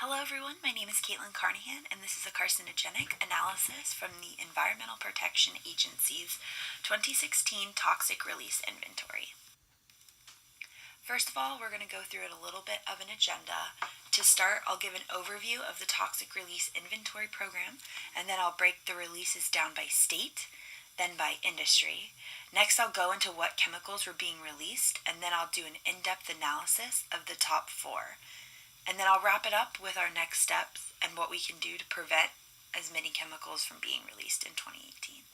Hello everyone, my name is Caitlin Carnahan and this is a carcinogenic analysis from the Environmental Protection Agency's 2016 Toxic Release Inventory. First of all, we're going to go through it a little bit of an agenda. To start, I'll give an overview of the Toxic Release Inventory program, and then I'll break the releases down by state, then by industry. Next, I'll go into what chemicals were being released, and then I'll do an in-depth analysis of the top 4. And then I'll wrap it up with our next steps and what we can do to prevent as many chemicals from being released in 2018.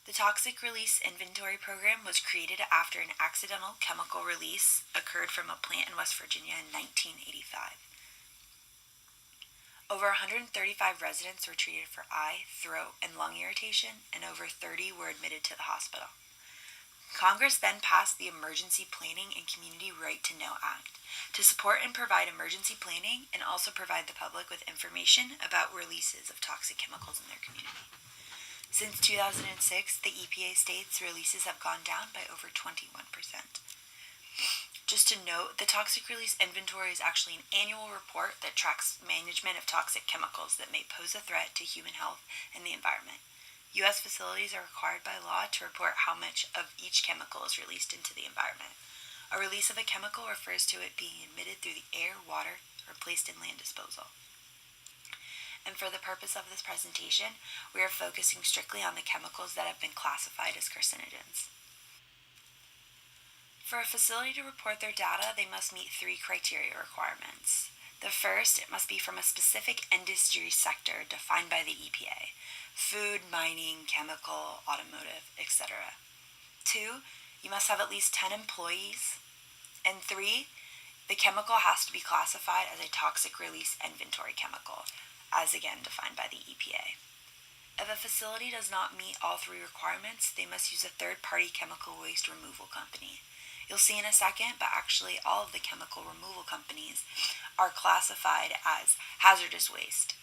The Toxic Release Inventory Program was created after an accidental chemical release occurred from a plant in West Virginia in 1985. Over 135 residents were treated for eye, throat, and lung irritation, and over 30 were admitted to the hospital. Congress then passed the Emergency Planning and Community Right to Know Act to support and provide emergency planning and also provide the public with information about releases of toxic chemicals in their community. Since 2006, the EPA states releases have gone down by over 21%. Just to note, the Toxic Release Inventory is actually an annual report that tracks management of toxic chemicals that may pose a threat to human health and the environment. U.S. facilities are required by law to report how much of each chemical is released into the environment. A release of a chemical refers to it being emitted through the air, water, or placed in land disposal. And for the purpose of this presentation, we are focusing strictly on the chemicals that have been classified as carcinogens. For a facility to report their data, they must meet 3 criteria requirements. The first, it must be from a specific industry sector defined by the EPA: food, mining, chemical, automotive, etc. 2, you must have at least 10 employees. And 3, the chemical has to be classified as a toxic release inventory chemical, as again defined by the EPA. If a facility does not meet all 3 requirements, they must use a third-party chemical waste removal company. You'll see in a second, but actually all of the chemical removal companies are classified as hazardous waste.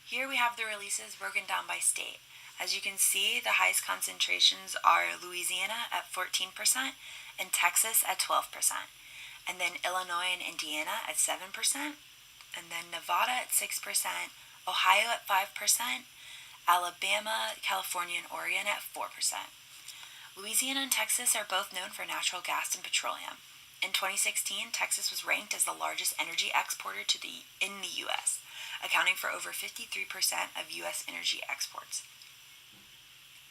Here we have the releases broken down by state. As you can see, the highest concentrations are Louisiana at 14% and Texas at 12%, and then Illinois and Indiana at 7%, and then Nevada at 6%, Ohio at 5%, Alabama, California, and Oregon at 4%. Louisiana and Texas are both known for natural gas and petroleum. In 2016, Texas was ranked as the largest energy exporter in the U.S., accounting for over 53% of U.S. energy exports.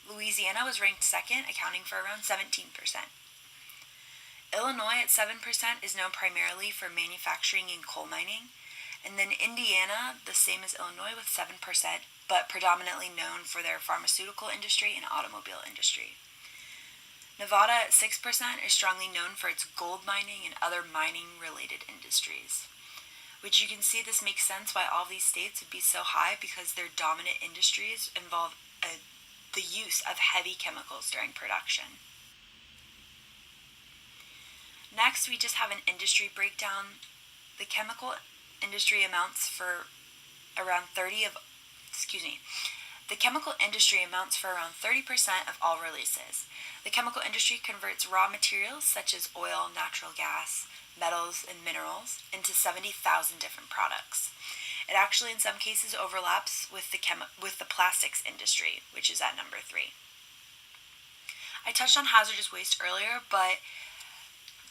Louisiana was ranked second, accounting for around 17%. Illinois at 7% is known primarily for manufacturing and coal mining, and then Indiana, the same as Illinois, with 7%, but predominantly known for their pharmaceutical industry and automobile industry. Nevada at 6% is strongly known for its gold mining and other mining-related industries. Which you can see this makes sense why all these states would be so high, because their dominant industries involve the use of heavy chemicals during production. Next, we just have an industry breakdown. The chemical industry amounts for around 30% of all releases. The chemical industry converts raw materials such as oil, natural gas, metals, and minerals into 70,000 different products. It actually in some cases overlaps with the plastics industry, which is at number 3. I touched on hazardous waste earlier, but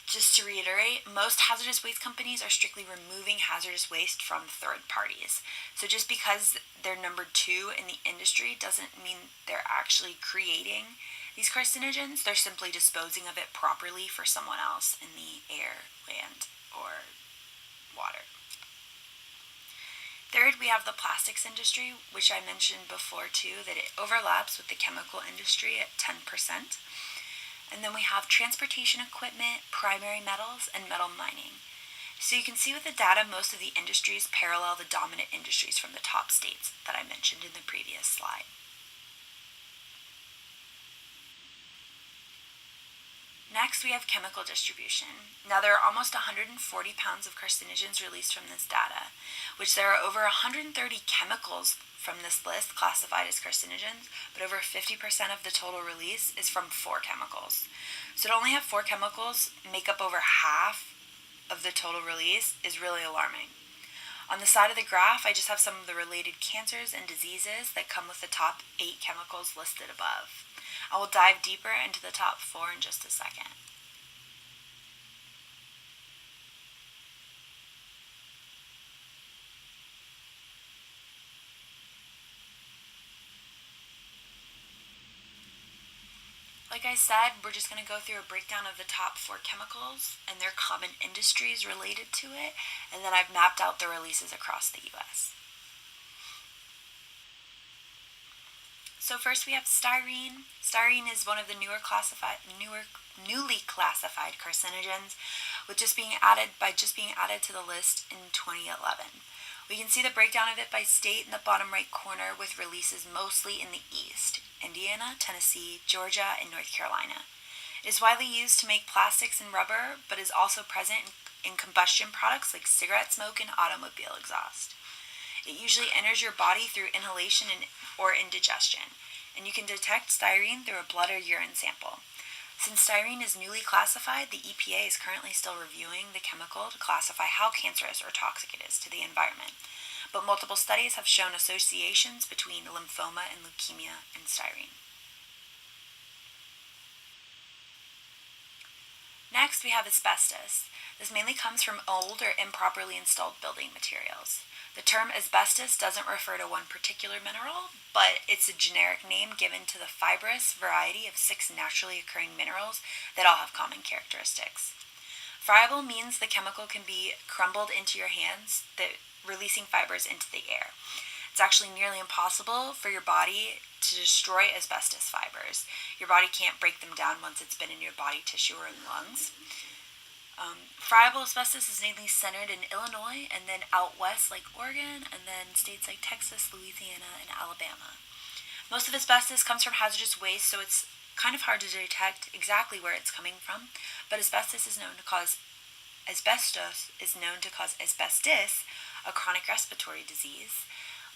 just to reiterate, most hazardous waste companies are strictly removing hazardous waste from third parties. So just because they're number 2 in the industry doesn't mean they're actually creating these carcinogens. They're simply disposing of it properly for someone else in the air, land, or water. Third, we have the plastics industry, which I mentioned before too, that it overlaps with the chemical industry at 10%. And then we have transportation equipment, primary metals, and metal mining. So you can see with the data, most of the industries parallel the dominant industries from the top states that I mentioned in the previous slide. Next, we have chemical distribution. Now, there are almost 140 pounds of carcinogens released from this data, which there are over 130 chemicals from this list classified as carcinogens, but over 50% of the total release is from 4 chemicals. So to only have 4 chemicals make up over half of the total release is really alarming. On the side of the graph, I just have some of the related cancers and diseases that come with the top 8 chemicals listed above. I will dive deeper into the top 4 in just a second. Like I said, we're just going to go through a breakdown of the top 4 chemicals and their common industries related to it, and then I've mapped out the releases across the US. So first we have styrene. Styrene is one of the newly classified carcinogens, with just being added to the list in 2011. We can see the breakdown of it by state in the bottom right corner, with releases mostly in the east: Indiana, Tennessee, Georgia, and North Carolina. It is widely used to make plastics and rubber, but is also present in combustion products like cigarette smoke and automobile exhaust. It usually enters your body through inhalation or indigestion, and you can detect styrene through a blood or urine sample. Since styrene is newly classified, the EPA is currently still reviewing the chemical to classify how cancerous or toxic it is to the environment, but multiple studies have shown associations between lymphoma and leukemia and styrene. Next, we have asbestos. This mainly comes from old or improperly installed building materials. The term asbestos doesn't refer to one particular mineral, but it's a generic name given to the fibrous variety of 6 naturally occurring minerals that all have common characteristics. Friable means the chemical can be crumbled into your hands, releasing fibers into the air. It's actually nearly impossible for your body to destroy asbestos fibers. Your body can't break them down once it's been in your body tissue or in lungs. Friable asbestos is mainly centered in Illinois, and then out west like Oregon, and then states like Texas, Louisiana, and Alabama. Most of asbestos comes from hazardous waste, so it's kind of hard to detect exactly where it's coming from, but asbestos is known to cause asbestos, a chronic respiratory disease,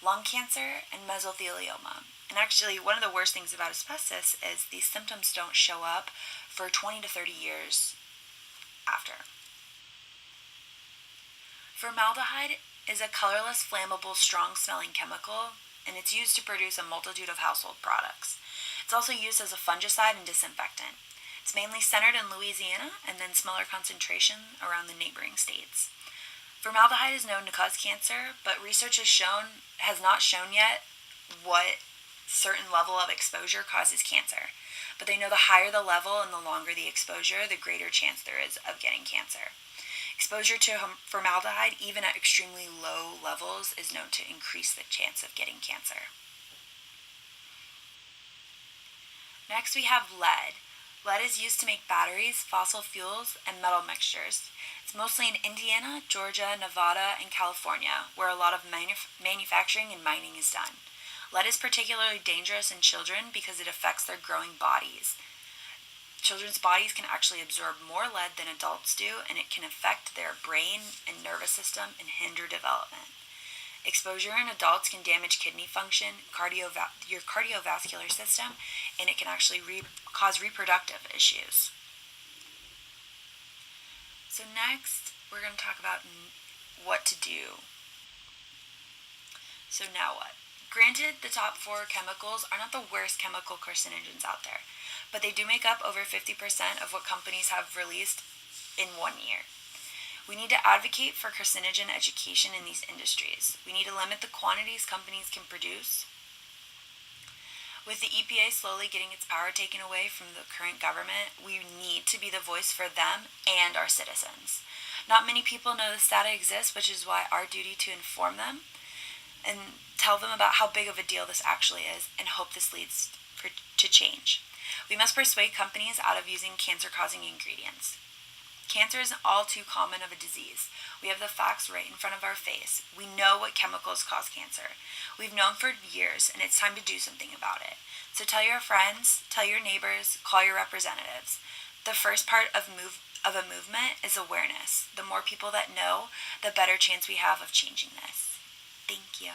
lung cancer, and mesothelioma. And actually, one of the worst things about asbestos is these symptoms don't show up for 20 to 30 years after. Formaldehyde is a colorless, flammable, strong-smelling chemical, and it's used to produce a multitude of household products. It's also used as a fungicide and disinfectant. It's mainly centered in Louisiana, and then smaller concentration around the neighboring states. Formaldehyde is known to cause cancer, but research has not shown yet what certain level of exposure causes cancer. But they know the higher the level and the longer the exposure, the greater chance there is of getting cancer. Exposure to formaldehyde, even at extremely low levels, is known to increase the chance of getting cancer. Next, we have lead. Lead is used to make batteries, fossil fuels, and metal mixtures. It's mostly in Indiana, Georgia, Nevada, and California, where a lot of manufacturing and mining is done. Lead is particularly dangerous in children because it affects their growing bodies. Children's bodies can actually absorb more lead than adults do, and it can affect their brain and nervous system and hinder development. Exposure in adults can damage kidney function, your cardiovascular system, and it can actually cause reproductive issues. So next, we're going to talk about what to do. So now what? Granted, the top 4 chemicals are not the worst chemical carcinogens out there, but they do make up over 50% of what companies have released in 1 year. We need to advocate for carcinogen education in these industries. We need to limit the quantities companies can produce. With the EPA slowly getting its power taken away from the current government, we need to be the voice for them and our citizens. Not many people know this data exists, which is why our duty to inform them and tell them about how big of a deal this actually is, and hope this leads to change. We must persuade companies out of using cancer-causing ingredients. Cancer is all too common of a disease. We have the facts right in front of our face. We know what chemicals cause cancer. We've known for years, and it's time to do something about it. So tell your friends, tell your neighbors, call your representatives. The first part of a movement is awareness. The more people that know, the better chance we have of changing this. Thank you.